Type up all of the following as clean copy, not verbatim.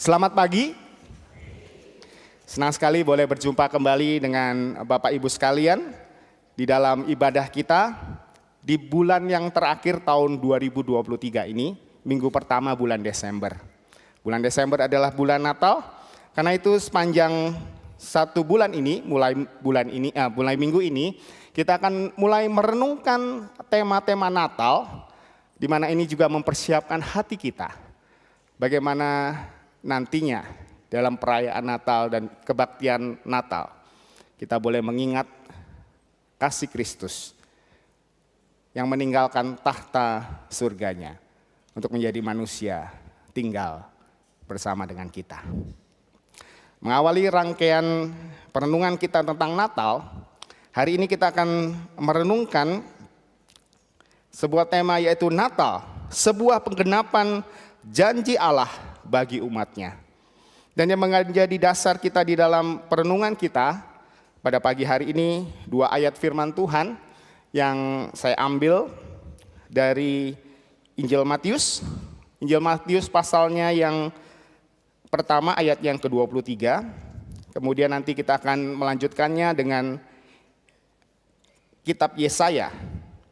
Selamat pagi, senang sekali boleh berjumpa kembali dengan Bapak Ibu sekalian di dalam ibadah kita di bulan yang terakhir tahun 2023 ini, minggu pertama bulan Desember. Bulan Desember adalah bulan Natal, karena itu sepanjang satu bulan ini, mulai minggu ini, kita akan mulai merenungkan tema-tema Natal, di mana ini juga mempersiapkan hati kita. Bagaimana nantinya dalam perayaan Natal dan kebaktian Natal, kita boleh mengingat kasih Kristus yang meninggalkan tahta surganya untuk menjadi manusia tinggal bersama dengan kita. Mengawali rangkaian perenungan kita tentang Natal, hari ini kita akan merenungkan sebuah tema, yaitu Natal, sebuah penggenapan janji Allah bagi umatnya. Dan yang menjadi dasar kita di dalam perenungan kita pada pagi hari ini, dua ayat firman Tuhan yang saya ambil dari Injil Matius. Injil Matius pasalnya yang pertama ayat yang ke-23. Kemudian nanti kita akan melanjutkannya dengan kitab Yesaya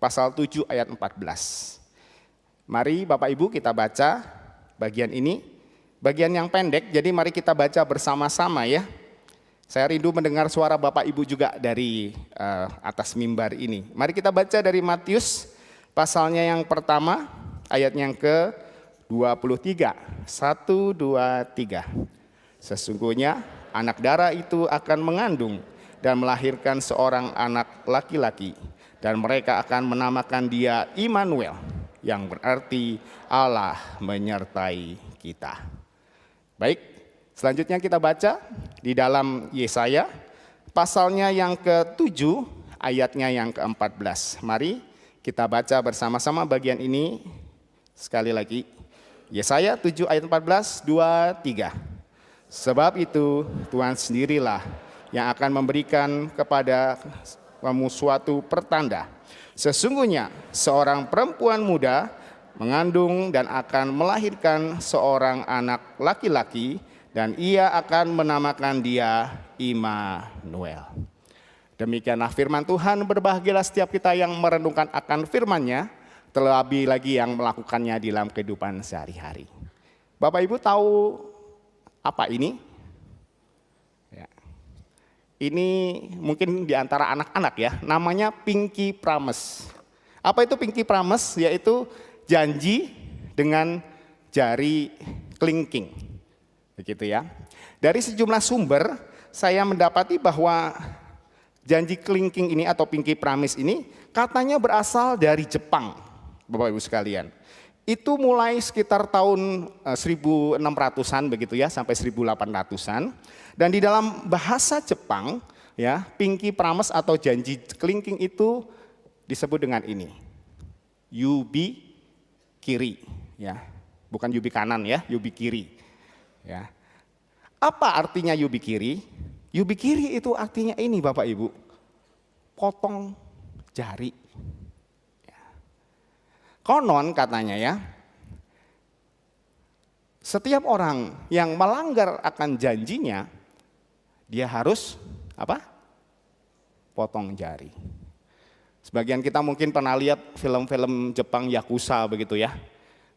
pasal 7 ayat 14. Mari Bapak Ibu kita baca bagian ini, bagian yang pendek, jadi mari kita baca bersama-sama ya. Saya rindu mendengar suara Bapak Ibu juga dari atas mimbar ini. Mari kita baca dari Matius pasalnya yang pertama, ayat yang ke-23. 1, 2, 3. Sesungguhnya anak darah itu akan mengandung dan melahirkan seorang anak laki-laki, dan mereka akan menamakan dia Immanuel, yang berarti Allah menyertai kita. Baik, selanjutnya kita baca di dalam Yesaya pasalnya yang ke-7 ayatnya yang ke-14. Mari kita baca bersama-sama bagian ini sekali lagi. Yesaya 7 ayat 14, 2, 3. Sebab itu Tuhan sendirilah yang akan memberikan kepada kamu suatu pertanda. Sesungguhnya seorang perempuan muda mengandung dan akan melahirkan seorang anak laki-laki, dan ia akan menamakan dia Immanuel. Demikianlah firman Tuhan. Berbahagialah setiap kita yang merenungkan akan firman-Nya, terlebih lagi yang melakukannya di dalam kehidupan sehari-hari. Bapak Ibu tahu apa ini? Ya. Ini mungkin di antara anak-anak ya, namanya Pinky Promise. Apa itu Pinky Promise? Yaitu janji dengan jari kelingking. Begitu ya. Dari sejumlah sumber saya mendapati bahwa janji kelingking ini atau Pinky Promise ini katanya berasal dari Jepang. Bapak Ibu sekalian, itu mulai sekitar tahun 1600-an begitu ya, sampai 1800-an. Dan di dalam bahasa Jepang ya, Pinky Promise atau janji kelingking itu disebut dengan ini, yubi kiri ya, bukan yubi kanan ya, yubi kiri ya. Apa artinya yubi kiri? Yubi kiri itu artinya ini Bapak Ibu, potong jari. Konon katanya ya, setiap orang yang melanggar akan janjinya, dia harus apa? Potong jari. Sebagian kita mungkin pernah lihat film-film Jepang Yakuza begitu ya.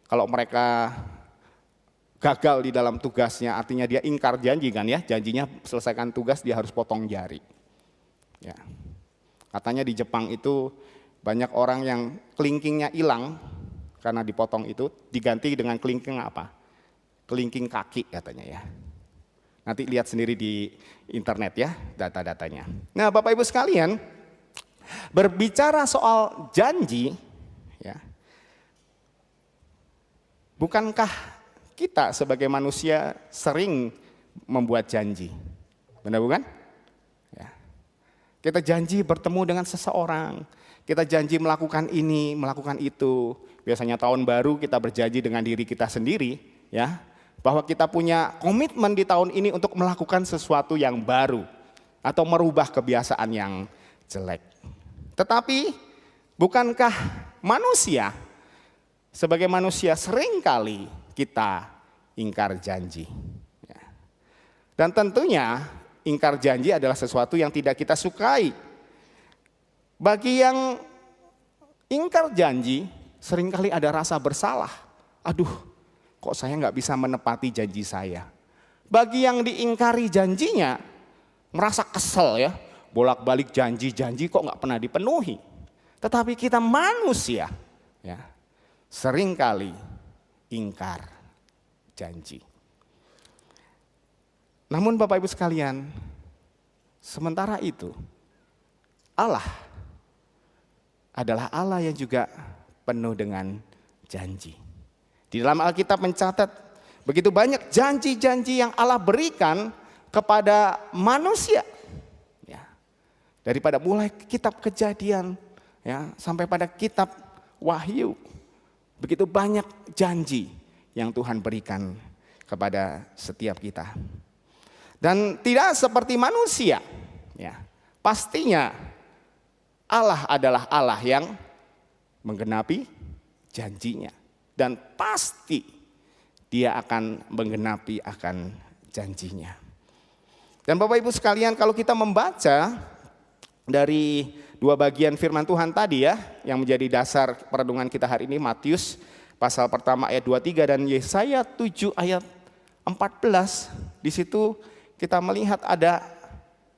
Kalau mereka gagal di dalam tugasnya, artinya dia ingkar janji kan ya, janjinya selesaikan tugas dia harus potong jari. Ya. Katanya di Jepang itu banyak orang yang kelingkingnya hilang karena dipotong itu, diganti dengan kelingking apa? Kelingking kaki katanya ya. Nanti lihat sendiri di internet ya data-datanya. Nah Bapak Ibu sekalian, berbicara soal janji ya, bukankah kita sebagai manusia sering membuat janji? Benar bukan? Ya. Kita janji bertemu dengan seseorang, kita janji melakukan ini, melakukan itu. Biasanya tahun baru kita berjanji dengan diri kita sendiri ya, bahwa kita punya komitmen di tahun ini untuk melakukan sesuatu yang baru atau merubah kebiasaan yang jelek. Tetapi bukankah manusia sebagai manusia seringkali kita ingkar janji? Dan tentunya ingkar janji adalah sesuatu yang tidak kita sukai. Bagi yang ingkar janji, seringkali ada rasa bersalah. Aduh, kok saya nggak bisa menepati janji saya. Bagi yang diingkari janjinya, merasa kesel ya. Bolak-balik janji-janji kok nggak pernah dipenuhi. Tetapi kita manusia, ya, seringkali ingkar janji. Namun Bapak Ibu sekalian, sementara itu Allah adalah Allah yang juga penuh dengan janji. Di dalam Alkitab mencatat begitu banyak janji-janji yang Allah berikan kepada manusia. Ya. Daripada mulai kitab Kejadian ya, sampai pada kitab Wahyu. Begitu banyak janji yang Tuhan berikan kepada setiap kita. Dan tidak seperti manusia. Ya. Pastinya Allah adalah Allah yang menggenapi janjinya. Dan pasti Dia akan menggenapi akan janjinya. Dan Bapak Ibu sekalian, kalau kita membaca dari dua bagian firman Tuhan tadi ya, yang menjadi dasar perenungan kita hari ini, Matius pasal pertama ayat 23 dan Yesaya 7 ayat 14, di situ kita melihat ada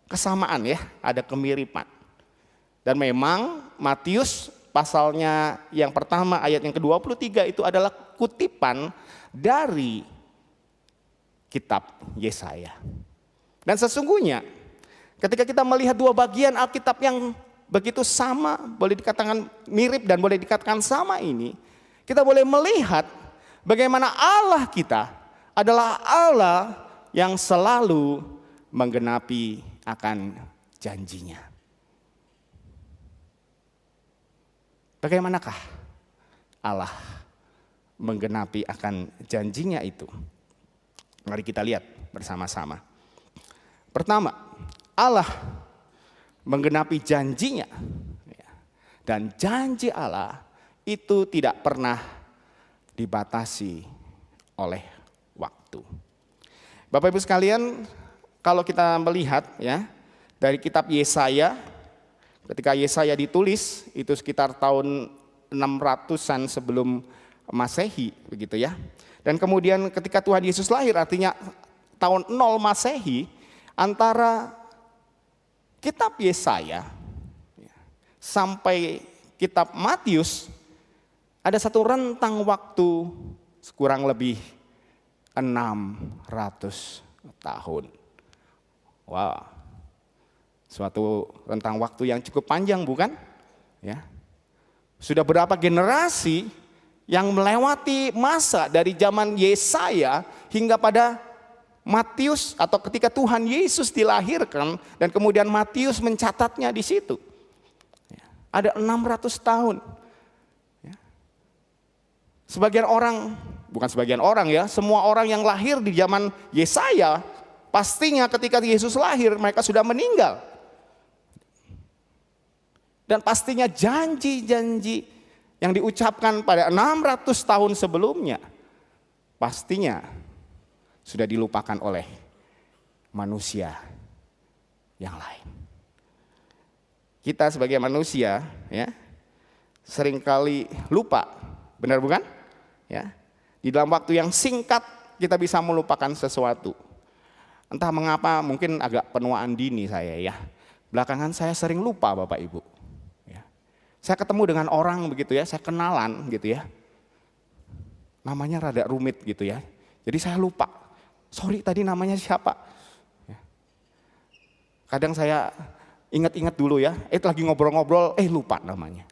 kesamaan ya, ada kemiripan. Dan memang Matius pasalnya yang pertama ayat yang ke-23 itu adalah kutipan dari kitab Yesaya. Dan sesungguhnya ketika kita melihat dua bagian Alkitab yang begitu sama, boleh dikatakan mirip dan boleh dikatakan sama ini, kita boleh melihat bagaimana Allah kita adalah Allah yang selalu menggenapi akan janjinya. Bagaimanakah Allah menggenapi akan janjinya itu? Mari kita lihat bersama-sama. Pertama, Allah menggenapi janjinya. Dan janji Allah itu tidak pernah dibatasi oleh waktu. Bapak Ibu sekalian, kalau kita melihat ya dari kitab Yesaya, ketika Yesaya ditulis itu sekitar tahun 600-an sebelum Masehi begitu ya. Dan kemudian ketika Tuhan Yesus lahir, artinya tahun 0 Masehi, antara kitab Yesaya sampai kitab Matius ada satu rentang waktu kurang lebih 600 tahun. Wow. Suatu rentang waktu yang cukup panjang bukan? Ya. Sudah berapa generasi yang melewati masa dari zaman Yesaya hingga pada Matius atau ketika Tuhan Yesus dilahirkan dan kemudian Matius mencatatnya di situ. Ada 600 tahun. Sebagian orang, bukan sebagian orang ya, semua orang yang lahir di zaman Yesaya, pastinya ketika Yesus lahir mereka sudah meninggal. Dan pastinya janji-janji yang diucapkan pada 600 tahun sebelumnya, pastinya sudah dilupakan oleh manusia yang lain. Kita sebagai manusia ya, seringkali lupa, benar bukan? Ya, di dalam waktu yang singkat kita bisa melupakan sesuatu. Entah mengapa, mungkin agak penuaan dini saya ya. Belakangan saya sering lupa Bapak Ibu. Ya. Saya ketemu dengan orang begitu ya, saya kenalan gitu ya. Namanya rada rumit gitu ya. Jadi saya lupa. Sorry tadi namanya siapa? Ya. Kadang saya ingat-ingat dulu ya, lagi ngobrol-ngobrol, lupa namanya.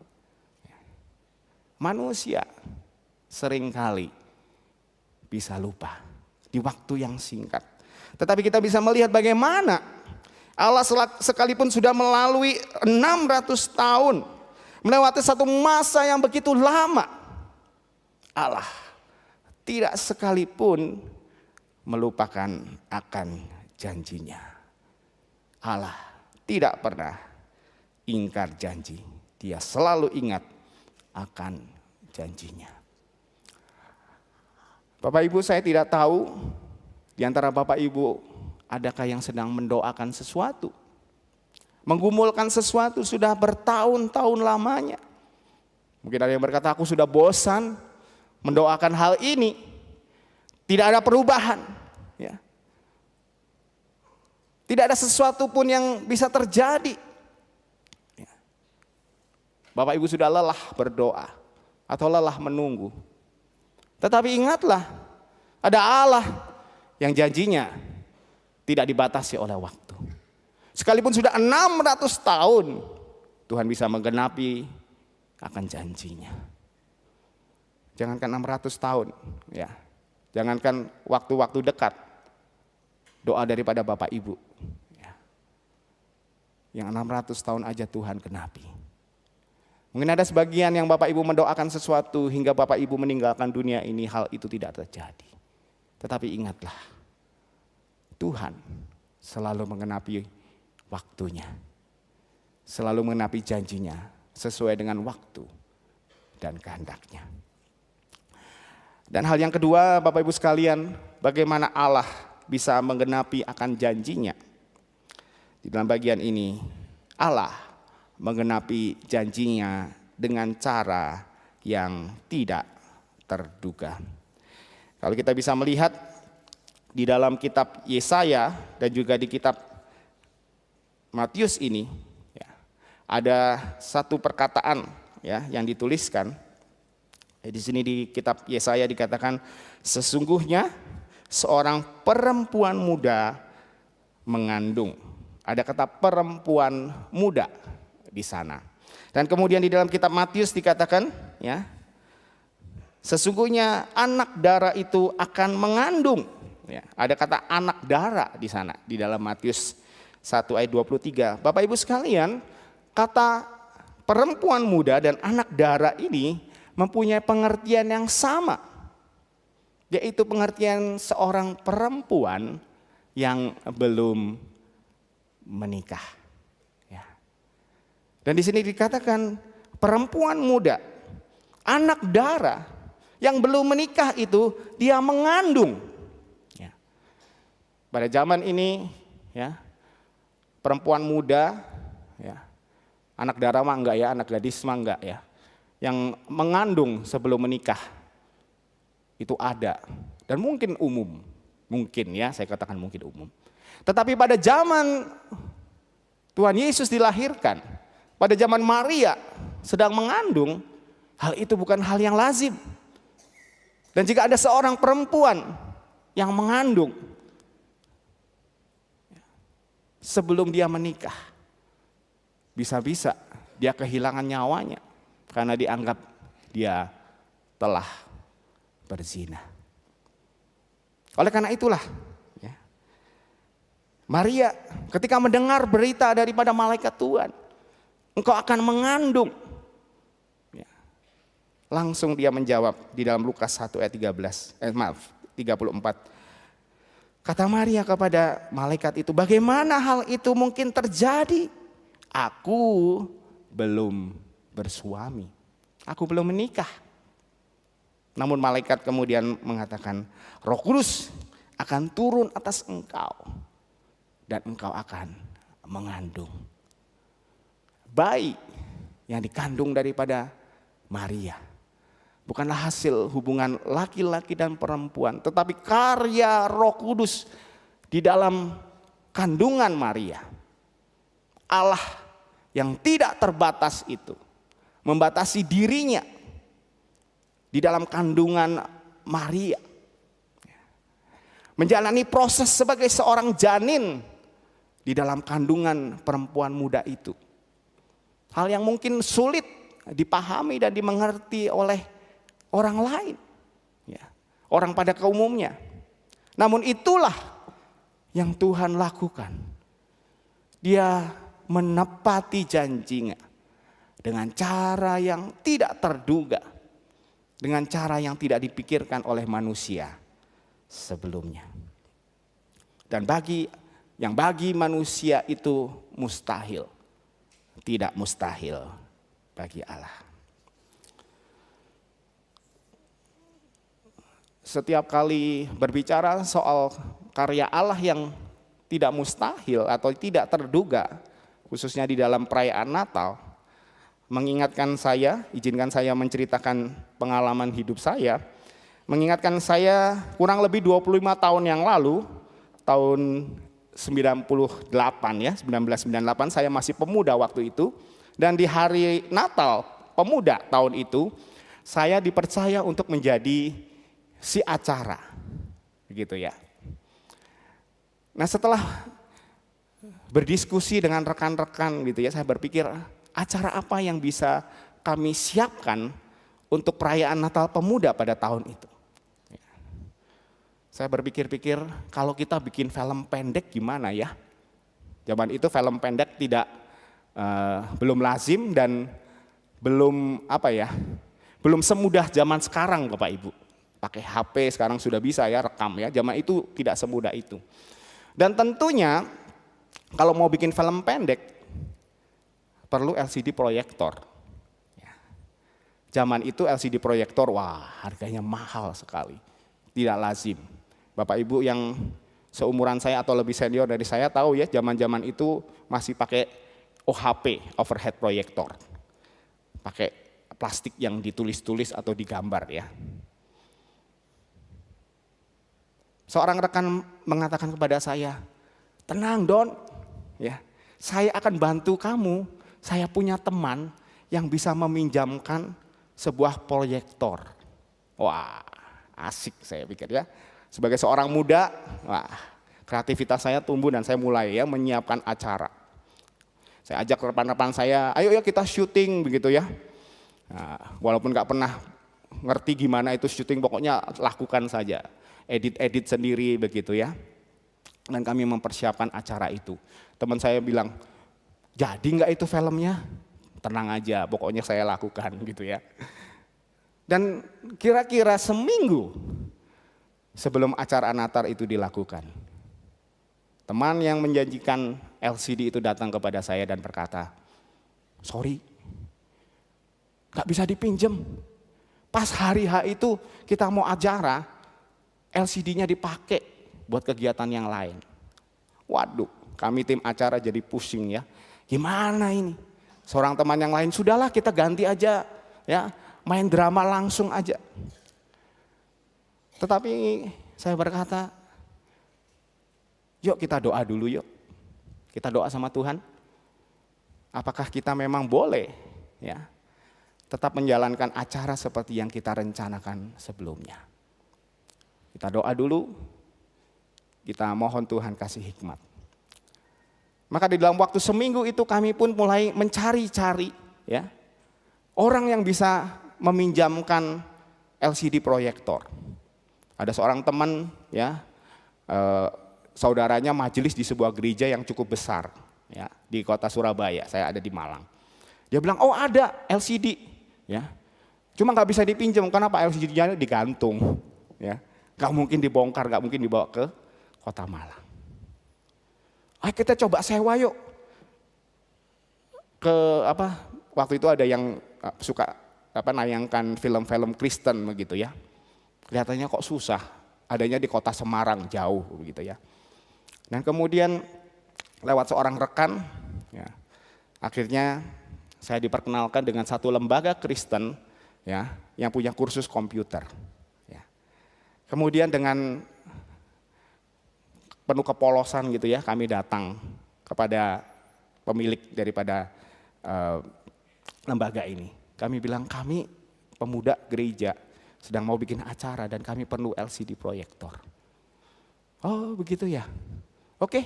Manusia seringkali bisa lupa di waktu yang singkat. Tetapi kita bisa melihat bagaimana Allah sekalipun sudah melalui 600 tahun, melewati satu masa yang begitu lama, Allah tidak sekalipun melupakan akan janjinya. Allah tidak pernah ingkar janji. Dia selalu ingat akan janjinya. Bapak Ibu, saya tidak tahu di antara Bapak Ibu adakah yang sedang mendoakan sesuatu? Menggumulkan sesuatu sudah bertahun-tahun lamanya. Mungkin ada yang berkata, aku sudah bosan mendoakan hal ini. Tidak ada perubahan. Ya. Tidak ada sesuatu pun yang bisa terjadi. Ya. Bapak Ibu sudah lelah berdoa atau lelah menunggu. Tetapi ingatlah, ada Allah yang janjinya tidak dibatasi oleh waktu. Sekalipun sudah 600 tahun, Tuhan bisa menggenapi akan janjinya. Jangankan 600 tahun, ya. Jangankan waktu-waktu dekat, doa daripada Bapak Ibu. Ya. Yang 600 tahun aja Tuhan genapi. Mungkin ada sebagian yang Bapak Ibu mendoakan sesuatu hingga Bapak Ibu meninggalkan dunia ini, hal itu tidak terjadi. Tetapi ingatlah, Tuhan selalu menggenapi waktunya. Selalu mengenapi janjinya sesuai dengan waktu dan kehendaknya. Dan hal yang kedua, Bapak Ibu sekalian, bagaimana Allah bisa menggenapi akan janjinya. Di dalam bagian ini, Allah menggenapi janjinya dengan cara yang tidak terduga. Kalau kita bisa melihat di dalam kitab Yesaya dan juga di kitab Matius ini, ya, ada satu perkataan, ya, yang dituliskan. Di sini di kitab Yesaya dikatakan, sesungguhnya seorang perempuan muda mengandung. Ada kata perempuan muda di sana. Dan kemudian di dalam kitab Matius dikatakan, ya, sesungguhnya anak darah itu akan mengandung. Ya, ada kata anak darah di sana di dalam Matius 1 ayat 23. Bapak Ibu sekalian, kata perempuan muda dan anak darah ini mempunyai pengertian yang sama, yaitu pengertian seorang perempuan yang belum menikah. Ya. Dan di sini dikatakan perempuan muda, anak darah yang belum menikah itu dia mengandung. Ya. Pada zaman ini, ya, perempuan muda, ya, anak darah mah enggak ya, anak gadis mah enggak ya, yang mengandung sebelum menikah itu ada dan mungkin umum, mungkin ya, saya katakan mungkin umum. Tetapi pada zaman Tuhan Yesus dilahirkan, pada zaman Maria sedang mengandung, hal itu bukan hal yang lazim. Dan jika ada seorang perempuan yang mengandung sebelum dia menikah, bisa-bisa dia kehilangan nyawanya karena dianggap dia telah berzina. Oleh karena itulah, ya, Maria ketika mendengar berita daripada malaikat Tuhan, engkau akan mengandung, ya, langsung dia menjawab di dalam Lukas 1 ayat 34. Kata Maria kepada malaikat itu, bagaimana hal itu mungkin terjadi? Aku belum bersuami, aku belum menikah. Namun malaikat kemudian mengatakan, Roh Kudus akan turun atas engkau dan engkau akan mengandung. Bayi yang dikandung daripada Maria bukanlah hasil hubungan laki-laki dan perempuan, tetapi karya Roh Kudus di dalam kandungan Maria. Allah yang tidak terbatas itu membatasi dirinya di dalam kandungan Maria, menjalani proses sebagai seorang janin di dalam kandungan perempuan muda itu. Hal yang mungkin sulit dipahami dan dimengerti oleh orang lain, ya, orang pada umumnya. Namun itulah yang Tuhan lakukan. Dia menepati janjinya dengan cara yang tidak terduga, dengan cara yang tidak dipikirkan oleh manusia sebelumnya. Dan bagi manusia itu mustahil, tidak mustahil bagi Allah. Setiap kali berbicara soal karya Allah yang tidak mustahil atau tidak terduga, khususnya di dalam perayaan Natal, mengingatkan saya, izinkan saya menceritakan pengalaman hidup saya, mengingatkan saya kurang lebih 25 tahun yang lalu, tahun 98 ya, 1998 saya masih pemuda waktu itu, dan di hari Natal pemuda tahun itu, saya dipercaya untuk menjadi si acara, begitu ya. Nah setelah berdiskusi dengan rekan-rekan gitu ya, saya berpikir acara apa yang bisa kami siapkan untuk perayaan Natal Pemuda pada tahun itu. Saya berpikir-pikir kalau kita bikin film pendek gimana ya? Zaman itu film pendek belum lazim dan belum semudah zaman sekarang Bapak Ibu. Pakai HP sekarang sudah bisa ya rekam ya. Zaman itu tidak semudah itu. Dan tentunya kalau mau bikin film pendek perlu LCD proyektor. Zaman itu LCD proyektor, wah harganya mahal sekali, tidak lazim. Bapak Ibu yang seumuran saya atau lebih senior dari saya tahu ya, zaman-zaman itu masih pakai OHP, overhead proyektor. Pakai plastik yang ditulis-tulis atau digambar ya. Seorang rekan mengatakan kepada saya, tenang Don, ya, saya akan bantu kamu. Saya punya teman yang bisa meminjamkan sebuah proyektor. Wah, asik saya pikir ya. Sebagai seorang muda, wah, kreativitas saya tumbuh dan saya mulai ya menyiapkan acara. Saya ajak rekan-rekan saya, ayo ya kita syuting begitu ya. Nah, walaupun nggak pernah ngerti gimana itu syuting, pokoknya lakukan saja. Edit sendiri begitu ya. Dan kami mempersiapkan acara itu. Teman saya bilang, jadi nggak itu filmnya? Tenang aja, pokoknya saya lakukan gitu ya. Dan kira-kira seminggu sebelum acara Natal itu dilakukan, teman yang menjanjikan LCD itu datang kepada saya dan berkata, sorry, nggak bisa dipinjem. Pas hari H itu kita mau acara, LCD-nya dipakai buat kegiatan yang lain. Waduh, kami tim acara jadi pusing ya. Gimana ini? Seorang teman yang lain, sudahlah kita ganti aja ya, main drama langsung aja. Tetapi saya berkata, yuk kita doa dulu yuk. Kita doa sama Tuhan. Apakah kita memang boleh ya tetap menjalankan acara seperti yang kita rencanakan sebelumnya. Kita doa dulu, kita mohon Tuhan kasih hikmat. Maka di dalam waktu seminggu itu kami pun mulai mencari-cari ya orang yang bisa meminjamkan LCD proyektor. Ada seorang teman ya, saudaranya majelis di sebuah gereja yang cukup besar ya di kota Surabaya. Saya ada di Malang. Dia bilang, oh ada LCD ya, cuma nggak bisa dipinjam. Kenapa? LCD-nya digantung ya. Gak mungkin dibongkar, gak mungkin dibawa ke kota Malang. Ayo kita coba sewa yuk. Waktu itu ada yang suka nayangkan film-film Kristen begitu ya. Kelihatannya kok susah, adanya di kota Semarang jauh begitu ya. Dan kemudian lewat seorang rekan, ya, akhirnya saya diperkenalkan dengan satu lembaga Kristen ya yang punya kursus komputer. Kemudian dengan penuh kepolosan gitu ya, kami datang kepada pemilik daripada lembaga ini. Kami bilang, kami pemuda gereja sedang mau bikin acara dan kami perlu LCD proyektor. Oh begitu ya, oke.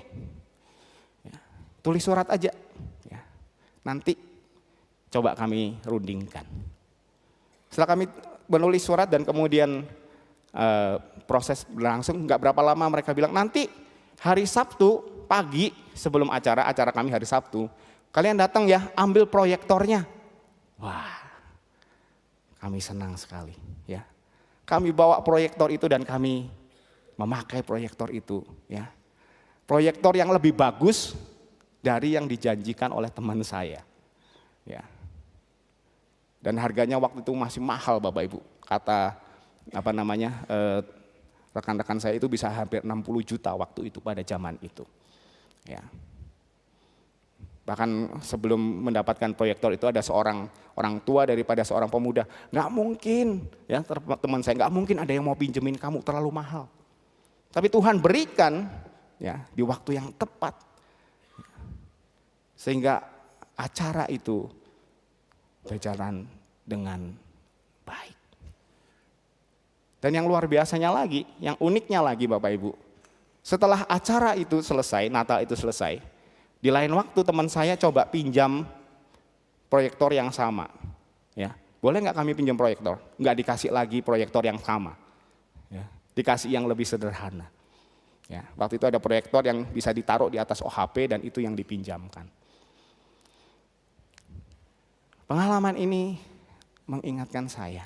Ya, tulis surat aja, ya. Nanti coba kami rundingkan. Setelah kami menulis surat dan kemudian proses berlangsung, nggak berapa lama mereka bilang nanti hari Sabtu pagi sebelum acara kami hari Sabtu, kalian datang ya ambil proyektornya. Wah, kami senang sekali ya. Kami bawa proyektor itu dan kami memakai proyektor itu ya. Proyektor yang lebih bagus dari yang dijanjikan oleh teman saya ya. Dan harganya waktu itu masih mahal Bapak Ibu. Kata rekan-rekan saya itu bisa hampir 60 juta waktu itu pada zaman itu. Ya. Bahkan sebelum mendapatkan proyektor itu ada seorang orang tua daripada seorang pemuda, nggak mungkin ya teman saya, nggak mungkin ada yang mau pinjemin kamu, terlalu mahal. Tapi Tuhan berikan ya di waktu yang tepat, sehingga acara itu berjalan dengan baik. Dan yang luar biasanya lagi, yang uniknya lagi Bapak Ibu, setelah acara itu selesai, Natal itu selesai, di lain waktu teman saya coba pinjam proyektor yang sama. Ya, boleh nggak kami pinjam proyektor? Nggak dikasih lagi proyektor yang sama. Ya, dikasih yang lebih sederhana. Ya, waktu itu ada proyektor yang bisa ditaruh di atas OHP dan itu yang dipinjamkan. Pengalaman ini mengingatkan saya,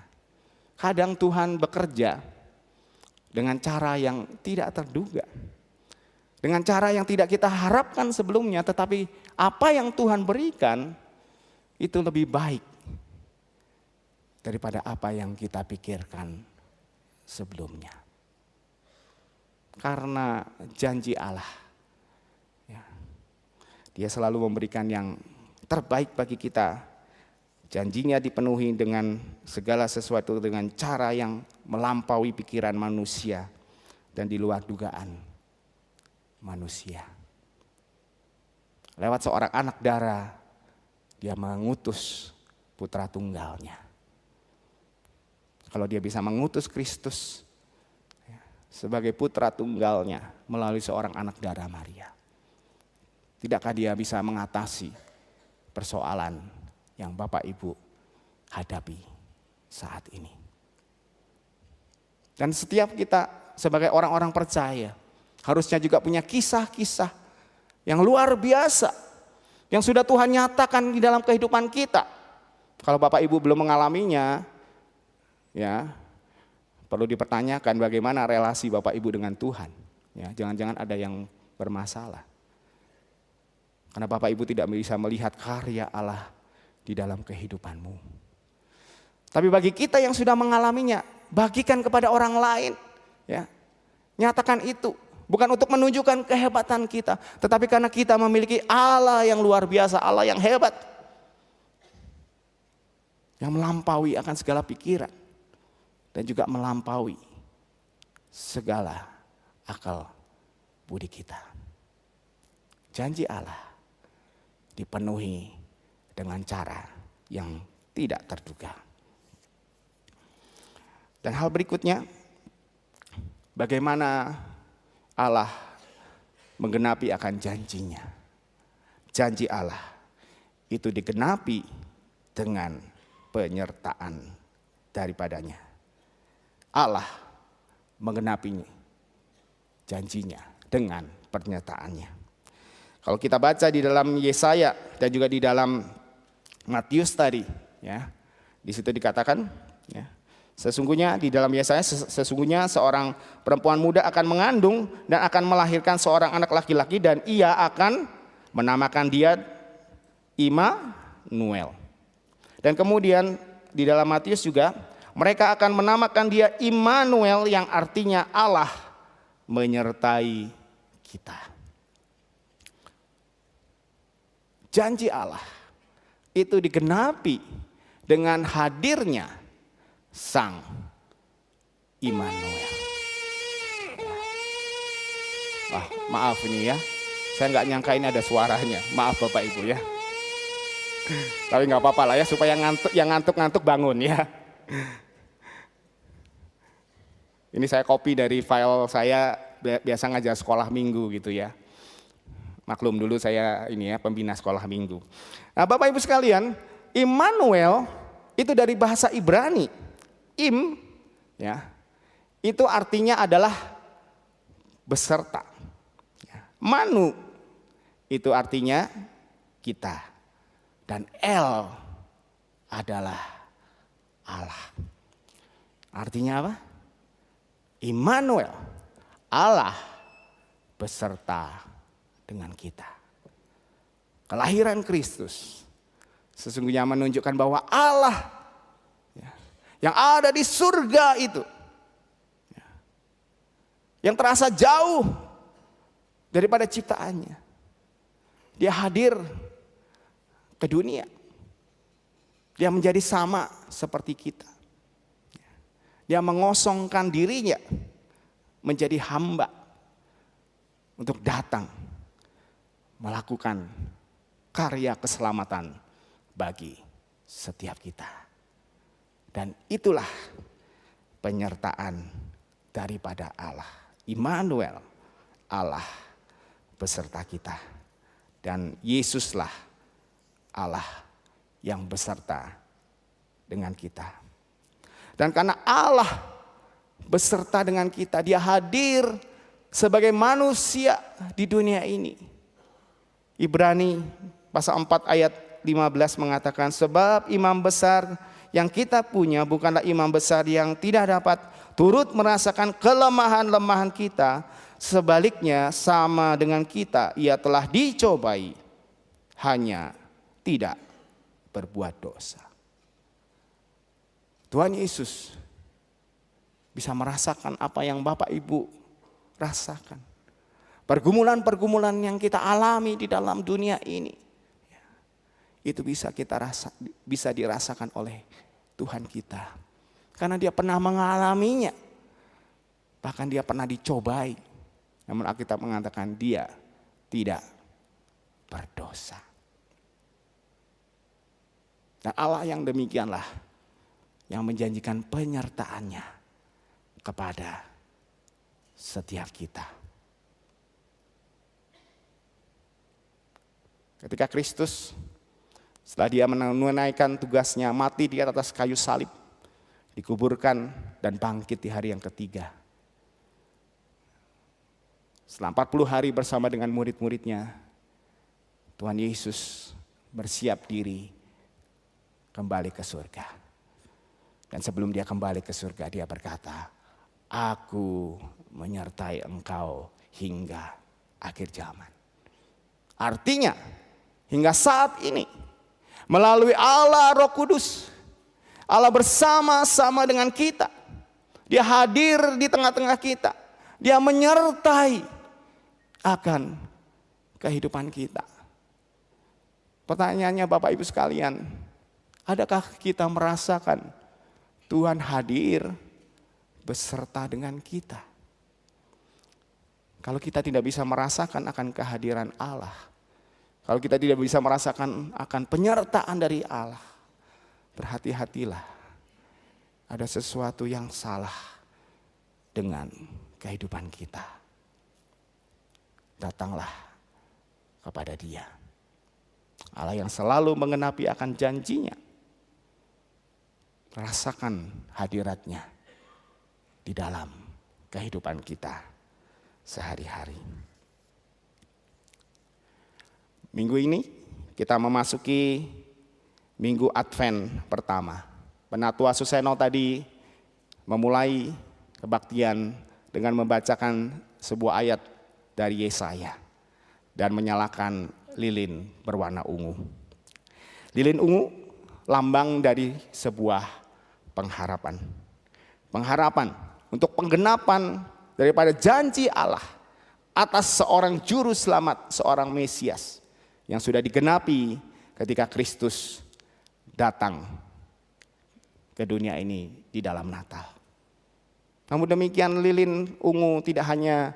kadang Tuhan bekerja dengan cara yang tidak terduga. Dengan cara yang tidak kita harapkan sebelumnya, tetapi apa yang Tuhan berikan itu lebih baik daripada apa yang kita pikirkan sebelumnya. Karena janji Allah, ya, Dia selalu memberikan yang terbaik bagi kita. Janjinya dipenuhi dengan segala sesuatu dengan cara yang melampaui pikiran manusia dan di luar dugaan manusia. Lewat seorang anak darah, Dia mengutus putra tunggalnya. Kalau Dia bisa mengutus Kristus sebagai putra tunggalnya melalui seorang anak darah Maria, tidakkah Dia bisa mengatasi persoalan yang Bapak Ibu hadapi saat ini? Dan setiap kita sebagai orang-orang percaya harusnya juga punya kisah-kisah yang luar biasa yang sudah Tuhan nyatakan di dalam kehidupan kita. Kalau Bapak Ibu belum mengalaminya, ya perlu dipertanyakan bagaimana relasi Bapak Ibu dengan Tuhan. Ya, jangan-jangan ada yang bermasalah. Karena Bapak Ibu tidak bisa melihat karya Allah di dalam kehidupanmu. Tapi bagi kita yang sudah mengalaminya, bagikan kepada orang lain. Ya, nyatakan itu. Bukan untuk menunjukkan kehebatan kita, tetapi karena kita memiliki Allah yang luar biasa, Allah yang hebat, yang melampaui akan segala pikiran dan juga melampaui segala akal budi kita. Janji Allah dipenuhi dengan cara yang tidak terduga. Dan hal berikutnya, bagaimana Allah menggenapi akan janjinya. Janji Allah itu digenapi dengan penyertaan daripadanya. Allah menggenapi janjinya dengan penyertaannya. Kalau kita baca di dalam Yesaya dan juga di dalam Matius tadi, ya, di situ dikatakan, ya, sesungguhnya di dalam Yesaya, sesungguhnya seorang perempuan muda akan mengandung dan akan melahirkan seorang anak laki-laki dan ia akan menamakan dia Immanuel. Dan kemudian di dalam Matius juga mereka akan menamakan dia Immanuel yang artinya Allah menyertai kita. Janji Allah itu digenapi dengan hadirnya Sang Immanuel. Wah, maaf ini ya, saya nggak nyangka ini ada suaranya. Maaf Bapak Ibu ya. Tapi nggak apa-apa lah ya, supaya yang ngantuk bangun ya. Ini saya copy dari file saya, biasa ngajar sekolah minggu gitu ya. Maklum dulu saya ini ya pembina sekolah minggu. Nah Bapak Ibu sekalian, Immanuel itu dari bahasa Ibrani. Im, ya, itu artinya adalah beserta. Manu itu artinya kita. Dan El adalah Allah. Artinya apa? Immanuel, Allah beserta dengan kita. Kelahiran Kristus sesungguhnya menunjukkan bahwa Allah yang ada di surga itu, yang terasa jauh daripada ciptaannya, Dia hadir ke dunia. Dia menjadi sama seperti kita. Dia mengosongkan dirinya menjadi hamba untuk datang melakukan karya keselamatan bagi setiap kita. Dan itulah penyertaan daripada Allah. Immanuel, Allah beserta kita. Dan Yesuslah Allah yang beserta dengan kita. Dan karena Allah beserta dengan kita, dia hadir sebagai manusia di dunia ini. Ibrani pasal 4 ayat 15 mengatakan, sebab imam besar yang kita punya bukanlah imam besar yang tidak dapat turut merasakan kelemahan-lemahan kita. Sebaliknya sama dengan kita, ia telah dicobai, hanya tidak berbuat dosa. Tuhan Yesus bisa merasakan apa yang Bapak Ibu rasakan. Pergumulan-pergumulan yang kita alami di dalam dunia ini, itu bisa dirasakan oleh Tuhan kita. Karena dia pernah mengalaminya. Bahkan dia pernah dicobai. Namun Alkitab mengatakan dia tidak berdosa. Dan Allah yang demikianlah yang menjanjikan penyertaannya kepada setiap kita. Ketika Kristus setelah dia menunaikan tugasnya mati di atas kayu salib, dikuburkan dan bangkit di hari yang ketiga. Setelah 40 hari bersama dengan murid-muridnya, Tuhan Yesus bersiap diri kembali ke surga. Dan sebelum dia kembali ke surga, dia berkata, aku menyertai engkau hingga akhir zaman. Artinya, hingga saat ini, melalui Allah Roh Kudus, Allah bersama-sama dengan kita. Dia hadir di tengah-tengah kita. Dia menyertai akan kehidupan kita. Pertanyaannya Bapak Ibu sekalian, adakah kita merasakan Tuhan hadir beserta dengan kita? Kalau kita tidak bisa merasakan akan kehadiran Allah, kalau kita tidak bisa merasakan akan penyertaan dari Allah, berhati-hatilah, ada sesuatu yang salah dengan kehidupan kita. Datanglah kepada Dia, Allah yang selalu mengenapi akan janjinya. Rasakan hadiratnya di dalam kehidupan kita sehari-hari. Minggu ini kita memasuki Minggu Advent pertama. Penatua Suseno tadi memulai kebaktian dengan membacakan sebuah ayat dari Yesaya dan menyalakan lilin berwarna ungu. Lilin ungu lambang dari sebuah pengharapan. Pengharapan untuk penggenapan daripada janji Allah atas seorang juru selamat, seorang Mesias yang sudah digenapi ketika Kristus datang ke dunia ini di dalam Natal. Namun demikian, lilin ungu tidak hanya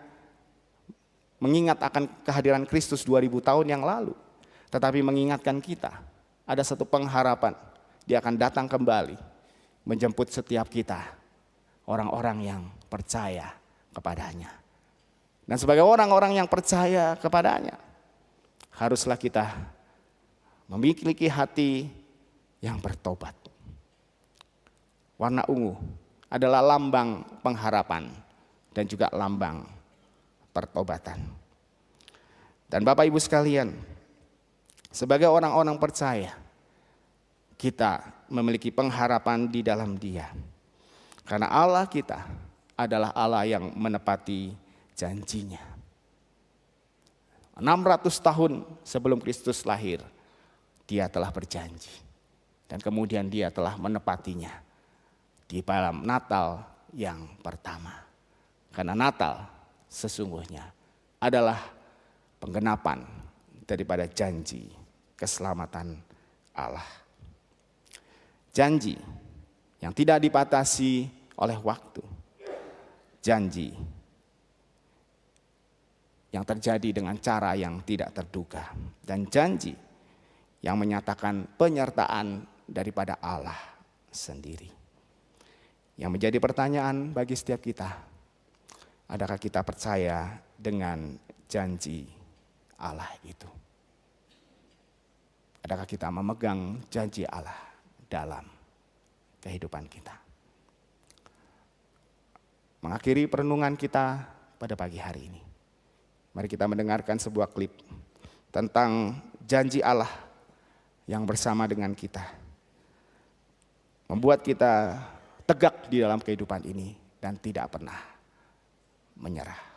mengingat akan kehadiran Kristus 2000 tahun yang lalu, tetapi mengingatkan kita ada satu pengharapan. Dia akan datang kembali menjemput setiap kita, orang-orang yang percaya kepadanya. Dan sebagai orang-orang yang percaya kepadanya, haruslah kita memiliki hati yang bertobat. Warna ungu adalah lambang pengharapan dan juga lambang pertobatan. Dan Bapak Ibu sekalian, sebagai orang-orang percaya, kita memiliki pengharapan di dalam Dia. Karena Allah kita adalah Allah yang menepati janjinya. 600 tahun sebelum Kristus lahir, Dia telah berjanji. Dan kemudian Dia telah menepatinya di dalam Natal yang pertama. Karena Natal sesungguhnya adalah penggenapan daripada janji keselamatan Allah. Janji yang tidak dibatasi oleh waktu. Janji yang terjadi dengan cara yang tidak terduga. Dan janji yang menyatakan penyertaan daripada Allah sendiri. Yang menjadi pertanyaan bagi setiap kita, adakah kita percaya dengan janji Allah itu? Adakah kita memegang janji Allah dalam kehidupan kita? Mengakhiri perenungan kita pada pagi hari ini, mari kita mendengarkan sebuah klip tentang janji Allah yang bersama dengan kita, membuat kita tegak di dalam kehidupan ini dan tidak pernah menyerah.